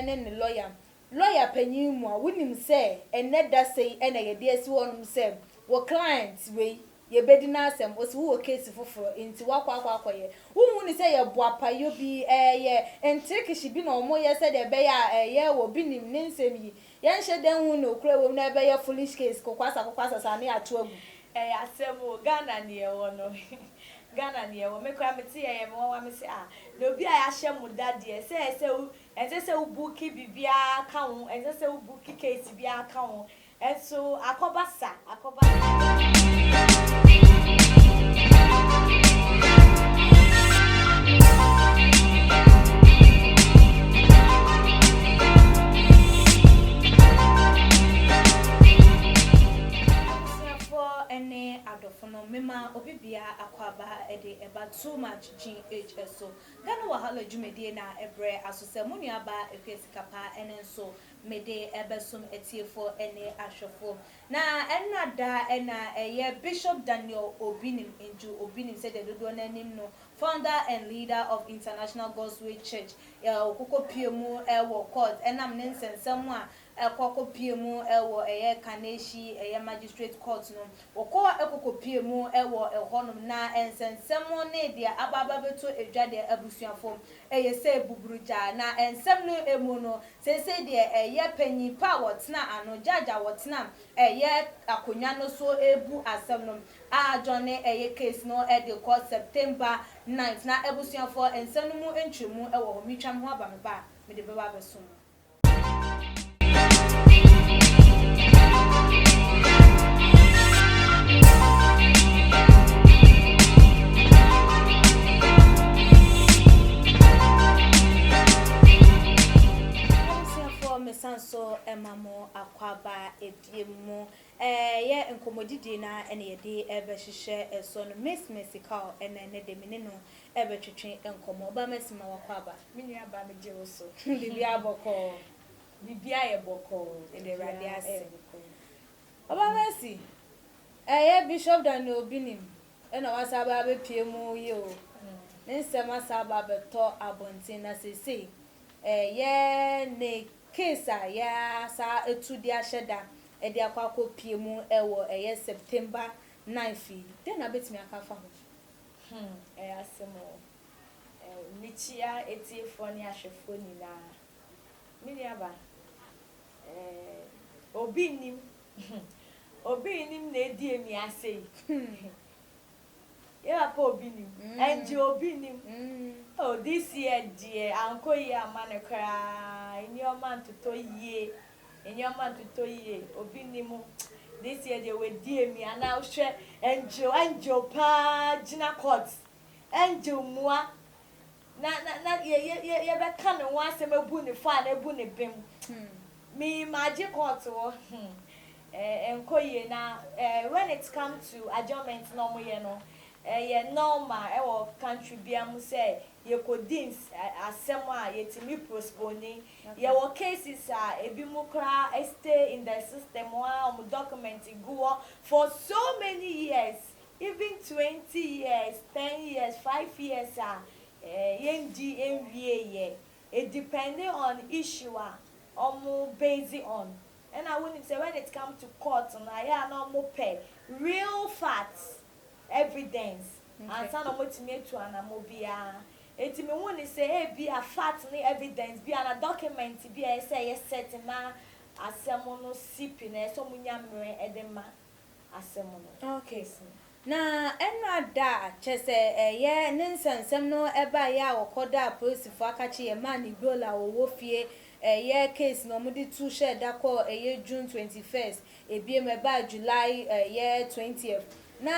ene ne lawyer panyin mu a wonim se enne da sei ene ye de asi wonum se wo client we ye bedi na asem osi wo case foforo enti wakwa ye wo ni se ye boapayo bi ye entrikishi bi na omo ye se de be ya ye wo binim ne nsem yi ye nhye den hu no kura wo na be ye foolish case kokwasa sa na ato agu asemo Ghana ne ewo no Ghana ne ewo me kwa meti ye me wa me se na obi a ya hye mu dade se u booki bibia ka ho se u booki case bia ka ho enso akobasa ene adofono mema obibia akwaba ede eba too much GHS so Ghana wahala jumedie na ebre asose munu aba ekwesikapa ene nso mede ebesum etiefo ene ahwefo na enada ena eye Bishop Daniel Obinim said the dodo nanim no founder and leader of International Gospel Church okoko piemu ewo court enam ne nsensem a ekoko piemu ewo eye Kaneshi eye magistrate court no okko ekoko piemu ewo ehonum na ensensem ne dia ababa beto edwade abusuafo eye se buburuja na ensem no emu no sese dia eye panyi power tena ano jaja wotena eye akonya no so ebu asem no Johnny eye case no e de court September 9th na abusuafo ensem no mu entwemu ewo ho mitwam ho aba me ba me de beba besom so emamo akwaba ebiemu ye enkomodidi na ene yede ebe hihye eso no miss musical ene ne de meneno ebe twetwe enkomo ba masima wakwaba mini aba me je so bibia boko bibia ye boko ede rade ase oba masi ye Bishop Daniel Obinim ena wasaba be piemu ye o nsema saba beto abontin na sese ye ne Kesa ya sa etudi asheda e de akwakọ piemu ewo eye September 9th de na betimi akafa ho asemo michia etiefo ni ahwefo ni na mini aba obinim na edi emi asei yeah, Obinim. And Obinim. Oh, this year, dear, Uncle Yaman cry. In your man to toy ye. Obinim. This year they were dear me, and now share Angel Pa Gina Cots. Angel Moa. Na ye can once a bunny fan a bunny bim. Me magic court and koye na when it comes to adjournment normal ye normal our country biam say ye codins asema yetimi postponing ye wo cases ebi mu kra stay in the system wa document go for so many years, even 20 years, 10 years, 5 years ye it depending on issue based on. And I wouldn't say when it comes to court, no more pay real facts, evidence, and some of what me to an amobia. It me want to say, be a fact, evidence, be a document, be a say, certain man, as someone sipping, so munyamre, edema, as someone. Okay, na enra da chese ye nensan sem no eba ya okoda police for akachi ye man igbola owo fie ye case no mudi two share da call June 21st ebiem eba July 20th na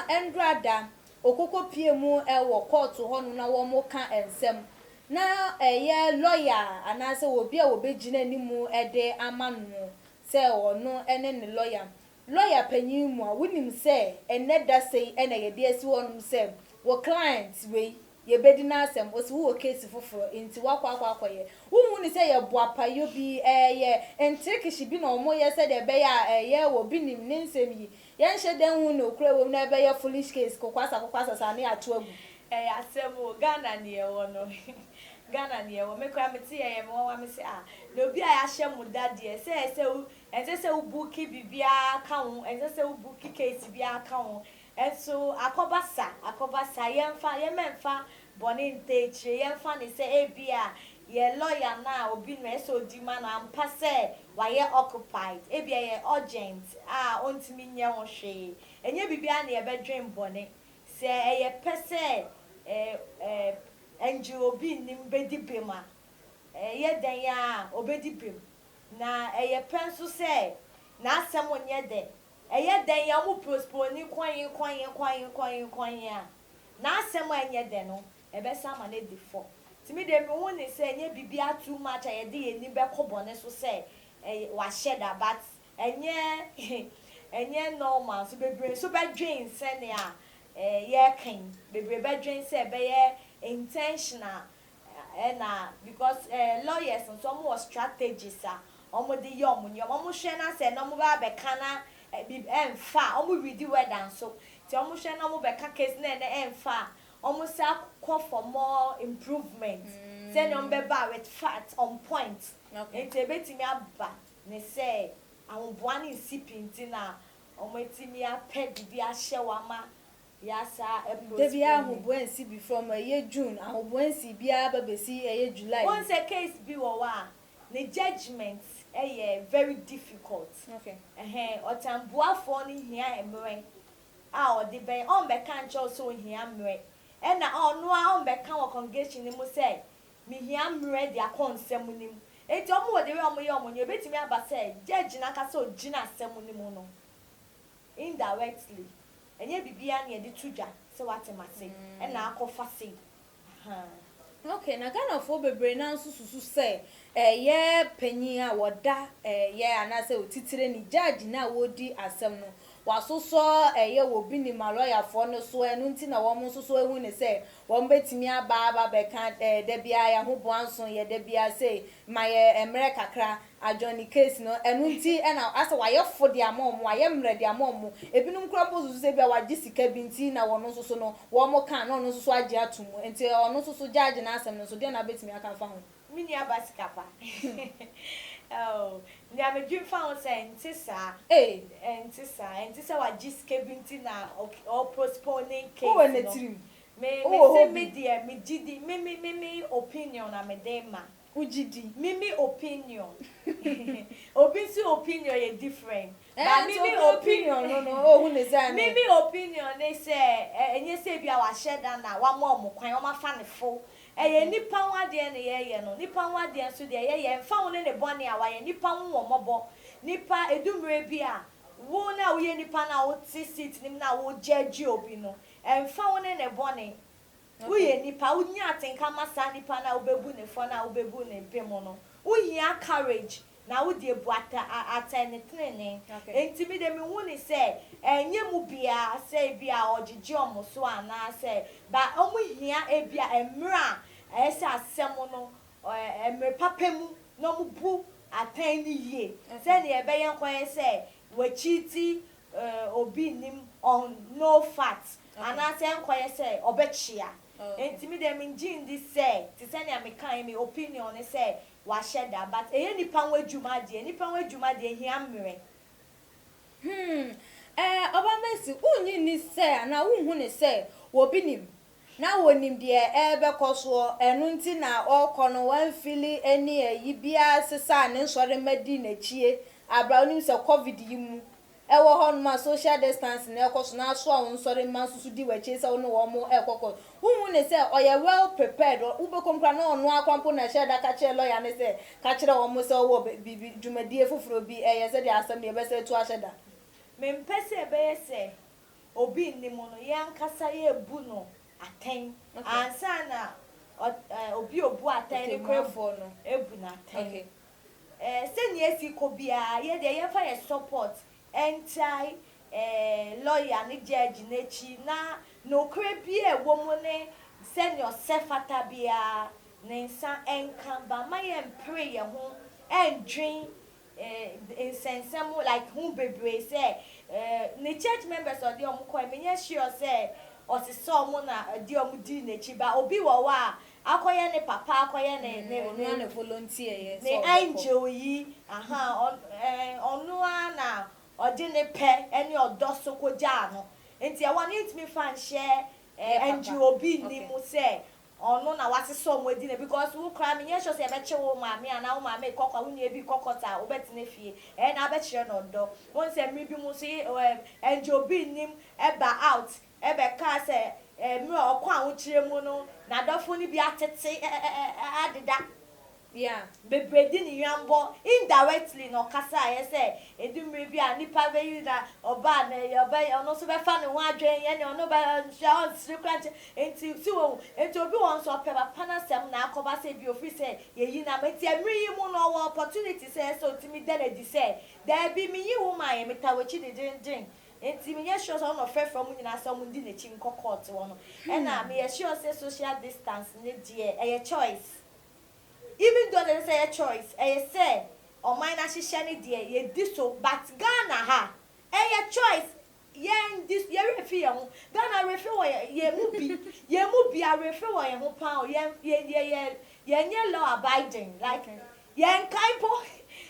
enra da okoko piemu wo court ho no na wo mo ka ensem na ye lawyer anase obi a wo begina nimu ede amanu se ono ene ne lawyer panyin mu a wonim se enne da sei ene ye de asi wonum se wo client we ye bedi na asem osi wo case foforo enti wakwa ye wo ni se ye boapayo bi ye entrikishi bi na omo ye se de be ya ye wo binim ne nsem yi ye nhye den hu no kura wo na be ye foolish case kokwasa sa na ato agu asemo Ghana ne ewo no Ghana ne wo me kwa me te ye me wa me say ah na obi a ya hye mu da de se u booki bibia ka ho se u booki case bia ka ho enso akobasa ye memfa boni ntechi ye mfa ne se ebia ye lawyer na obi no so di ma na ampa se wa ye occupied ebia ye urgent ontimi nye ho hwe enye bibia na ye bedwen boni se ye pese enji obi nim bedi bema ye den ya obedi bem na ye penso se na asem onye de ye den ya mu postpone kwan ya na asem enye de no ebe sama na defo timi de me hu ni se enye bibia too much ye de ye ni be kobone so se wa sheda but enye normal so bebre so be dwen se ne a ye kan bebre be dwen se be ye intentional because lawyers and some more strategies omo de yom nyom omo hwe na se no mo ba be kana emfa omo read word and so ti omo hwe na mo be ka case na emfa omo sa call for more improvement say no be ba with facts on point okay enti ebetimi aba ne say awon boani sipinti na omo etimi apedi bi ahye wama yasa Debi ahobwensi bi from June ahobwensi bia babesi July once a case bi wo wa the judgment very difficult okay otambuafo ni hia emre odi ben on be kan cho so hia mre na onu on be kan wo congregation ni mu say mi hia mre dia konsem ni mu enti omo wo de we omo ye omo ni obetimi aba say judge na ka so gina asem ni mu no indirectly enye bibia na ye de tudwa se watemase na akofa se okay na Ghana for bebre na nsususu se ye panyin a woda ye anase otitire ni judge na wodi asem no wasoso ye wo bi ni lawyer for no so enu nti na wo mo soso ehu ne se wo mbetimi aba be kan da bia ya ho boanso ye da bia se ma ye emre kakra ajoni case no enu nti na asa wa ye fo de amom wa ye mre de amom ebinum kra bozuzu se bia wa gisika bi nti na wo no soso no wo mo kan no soso agi atumu nti ono soso judge na asem no so de na betimi aka fa ho mini abasikapa oh ni amedwin found say ntisa ntisa wa jiske binti na or postponing case who na tirim me say media me gidi me opinion na me dema ujidi mimi opinion obisi opinion is different but mimi opinion no who na say mimi opinion they say enye say bia wa sheda na wa mo kwan o ma fa ne fo nipa wade ne ye no nipa wade so de ye mfa wo ne bone a wa ye nipa wo mobo nipa edumre bi a wo na wo ye nipa na wo sit nim na wo judge obi no mfa wo ne bone wo ye nipa wo nya atenka masa nipa na wo bebu ne fo na wo bebu ne pemo no wo hia courage na wo de bu atenetene enti de me hu ni say enye mu bia say bia ojiji omo so ana say ba omu hia ebia emra ese asem no emre papemu no mu bu atan ni ye say ne ebe yen kwan say wachiti obi nim on no fat ana say kwan say obechia enti de me ngin this say ti say ne me kan me opinion ne say wa sheda but nipa nwa dwuma de hia mre oba mesi unyi ni say na unhu ne say wo binim na wonim de ebe koso enu nti na okono wan fili eni ayi bia sesa ne nsore madi na chie abra onim se covid yi mu ewo hon ma social distance na ekoso na so awon nsore ma susu di wachi se ono wo mo ekoko unhu ne say oye well prepared ubekompra na ono akwampo na sheda ka che lawyer ne say ka kire wo mo se wo bibi dwumadie foforo bi ye se de asem ne be se tu asheda me mpese be se obi ni mo no yan kasa ye bu no aten ansa na obi obu aten ni krefo no ebu na aten okay se ni esi ko bia ye de ye fa ye support entai lawyer ni judge nechi na no kre bia wo mo ne senior sefata bia ne nsa enka ba ma ye pray ye ho endwin insensemu like who bebre say the church members of the omuko me sure say o se so mo na di omu di nechi ba obi wo wa akoye ne papa akoye ne volunteer yes ne angel yi onu na odi ne pe ene odoso koja no enti e won it me fan share angel obi ni mu say onu na waseso mo edi na because wo kra me nye sure say e be che wo ma me ana wo ma me kokwa wo ne bi kokota wo betine fie na be kire no do won say me bi mu say angel obi nim eba out ebe ka say me okwa wo kire mu no na dofo ni bi atete adeda yeah bebredi ni yambo indirectly no kasa say edumre bi a nipa be yu na oba na yoba ono so be fa ne ho adwen ye ne ono ba sha secret enti si wo enti obi won so peba panasem na akoba say bi ofi say ye yi na meti amri yi mu no opportunity say so timi den edi say there be me yi wo ma ye meta wachi de den enti me ye sure so no fe from nyina so mu ndi na chi nkokot wo no e na me ye sure say social distance ne die e choice. Even though they say a choice, I say, or mine as shiny dear, ye do so, but Ghana ha, a choice, yen this ye refill, Ghana refill ye mubi, I refill ye mo pound, yen law abiding, like yen kaipo.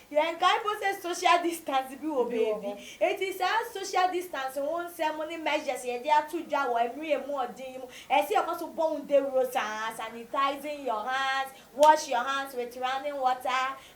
Yen kaipo say social distance be o baby. It is our social distance won ceremony measures ye dey to dwa wo emre mu odin mu. E say you so bon de rosa sanitizing your hands, wash your hands with running water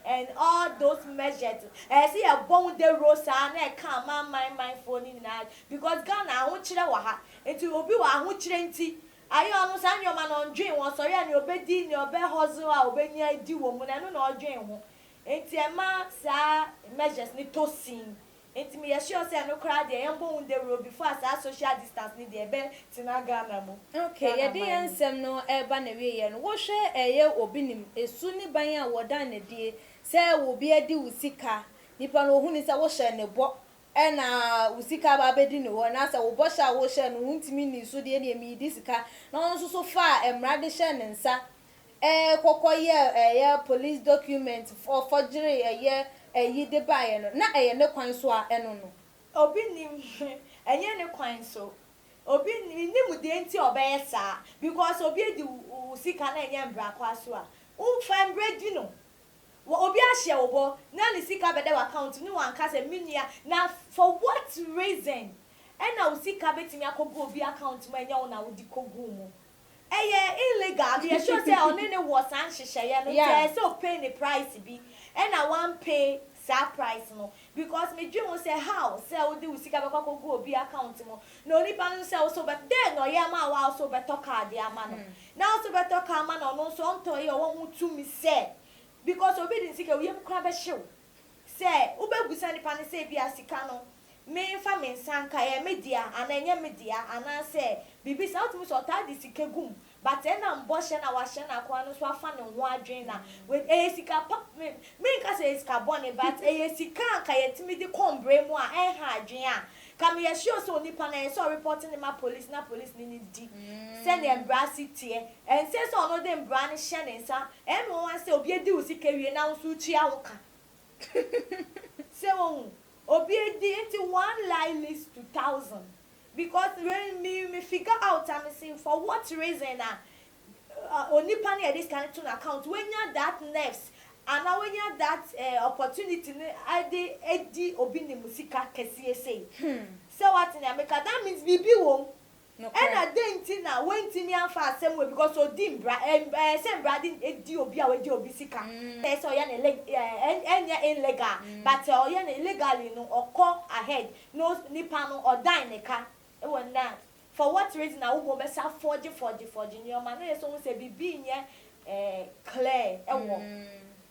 and all those measures. E say you bon de rosa na e kan man phone ni na because Ghana ho kire wa ha. Enti obi wa ho kire nti ayo onu san yo ma no ndwen won so ya ni obedi ni obe hustle a obenya di wo mu na no na odwen ho. Enti ema sa measures ni tosin enti me sure say no crowd dey embo unde road before as social distance ni dey be tina Ghana mo okay ye dey ensem no eba na we ye no wo hwe eye obinim esu ni ban a woda na die say wo bi adi usika nipa no hu ni say wo hye ne bo na usika ba bedi ne ho na say wo bo hye wo hye no huntimi ni so de na mi di sika na won so fa emra de hye ne nsa kokoye police document for forgery yi de bae no na ne kwan so a eno no obi nim enye ne kwan so obi nim de enti obeye sa because obi di sika na enye mbra kwa so a fa mbredi no obi ahye obo na ne sika be de account ni wan ka se minia na for what reason na usika betimi akogo obi account ma enye na wodi kogu mu illegal. You sure say on any was anshishaya no say so pay the price be and I want pay that price no because me dream say how say we do sika be go obi account mo no ni pan say also but then no ya ma wa also better card ya ma no now also better card ma no so on to ye won to me say because obi din sika we kra be hyew say ubegusa ni pan say bia sika no me fa me sanka ye media ananya media ana say bibi sa otumi so ta di sika gum but na mbo hye na wa hye na kwa no so afa ne ho adwen na with sika pap me nka say sika bone but sika ka yetimi di kombre mu a ha adwen a ka me ye sure so nipa na so reporting ma police na police ni di send them brasity and say so no dem bra ne hye ne nsa no wan say obi edi usika wie na so tua wo ka say won obi edi into one line list 2,000 because when me figure out and see for what reason onipa na this kind of account when you that nerves and now when you that opportunity edi obi ni musika kesi say so what in America that means bibi won and I didn't na when timi amfa asem we because odim bra sem bra din edi obi a we di obi sika so ya na illegal but ya na illegally no okọ ahead no nipa no odan ne ka e won na for what reason I wo be sa forge ni o ma no so say bibi nye clear e wo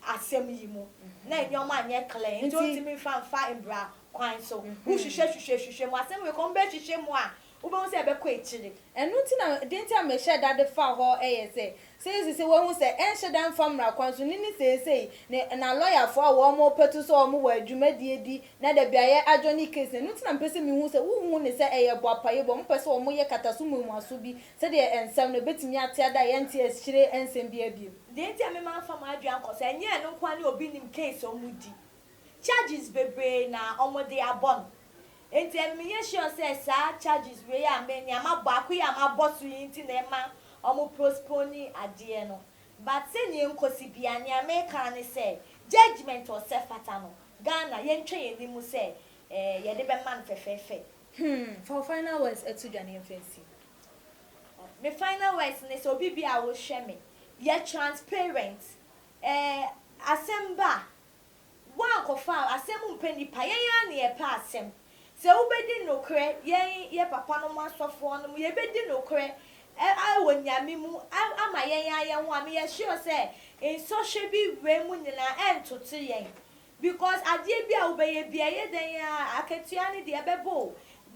asem yi mu na enyo ma nye clear nti otimi fa embra kwan so hu hwehwe mu asem we ko be hwehwe mu a ubon se be ko echiri enu ti na denti a me share that fa ho say wo hu say en share dan famra kwanso ni say na lawyer for wo mo petu so mo wa adwuma di na da bia ye adjoni case enu ti na mpese mi hu say wo hu ne say eye boapaye bo mpese wo mo ye kataso mu aso bi say de ensem no betimi ate ada ye nti esire ensem bia bi denti a me ma fa ma adwan ko say enye no kwa ne obi nim case o mu di charges bebre na omode abon enti me ye sure say sa charges we ya me ni ama bo akuya ama boss yin ti na ma omo postpone adie no but say ni nkosi bia ni America ni say judgment or self-fata no Ghana yentwe yenimu say ye de be man fefefe For final words etu dwane fancy. Me final words ni so bibi a wo hwe me ye transparent asemba wa kofa asem mpani pa yen na ye pa asem se wo bedi nokre ye papa no masofo no ye bedi nokre wo nyame mu ama yen ayen ho am ye sure say in social bi we mu nyina entoto yen because adie bi a wo be ye bia ye den ya aketua ne de bebo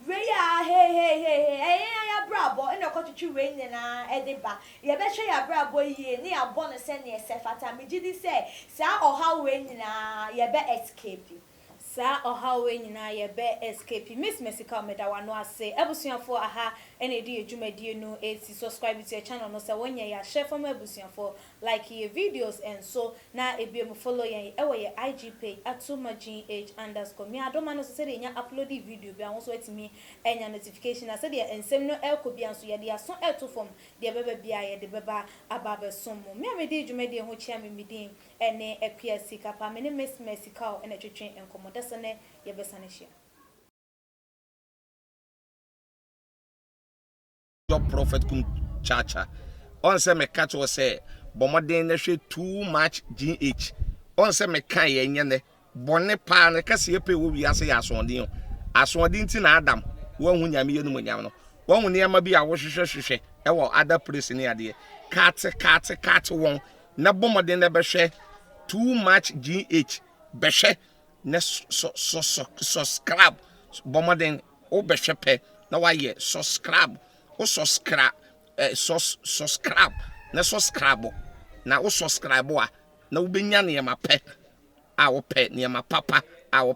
we ya hey ya brabo ene kwatutwi we nyina edeba ye be hwe ya brabo yie ne ya bo no se ne sefata me gidi se sa oha we nyina ye be escape Sa oha we nyina ye be escape Miss Messica meda wano ase ebusuafo aha ene di edwumadie no esi subscribe to your channel no se wonye ya share for ebusuafo like your videos and so na ebiem follow yen ewo ye IG page @tumagh_ me adoma no se de nya upload video bi awon so etimi enya notification na se de ensem no elko so ye de aso eto form de beba bia ye de beba ababe somo me amedi edwumadie ho chia me midin ene epia sika pa me ne Miss Messica ene twetwen enkomoda sene ye besane hia your prophet kum chacha on say me catch was say bomoden na hwe too much gh on say me kan ye nye ne bone pa ne kase ye pe wo wiase ya asondin ti na adam wo hu nyame ye no nyam no wo hu ne ma bi a wo hwehwehwehwe e wo other place ne ade kat won na bomoden na be hwe too much gh be hwe ne subscribe bomoden o be hwe pe na wa ye subscribe o subscribe na subscribe na o subscribe a na wo benya ne ma pe a wo pe ne ma papa a wo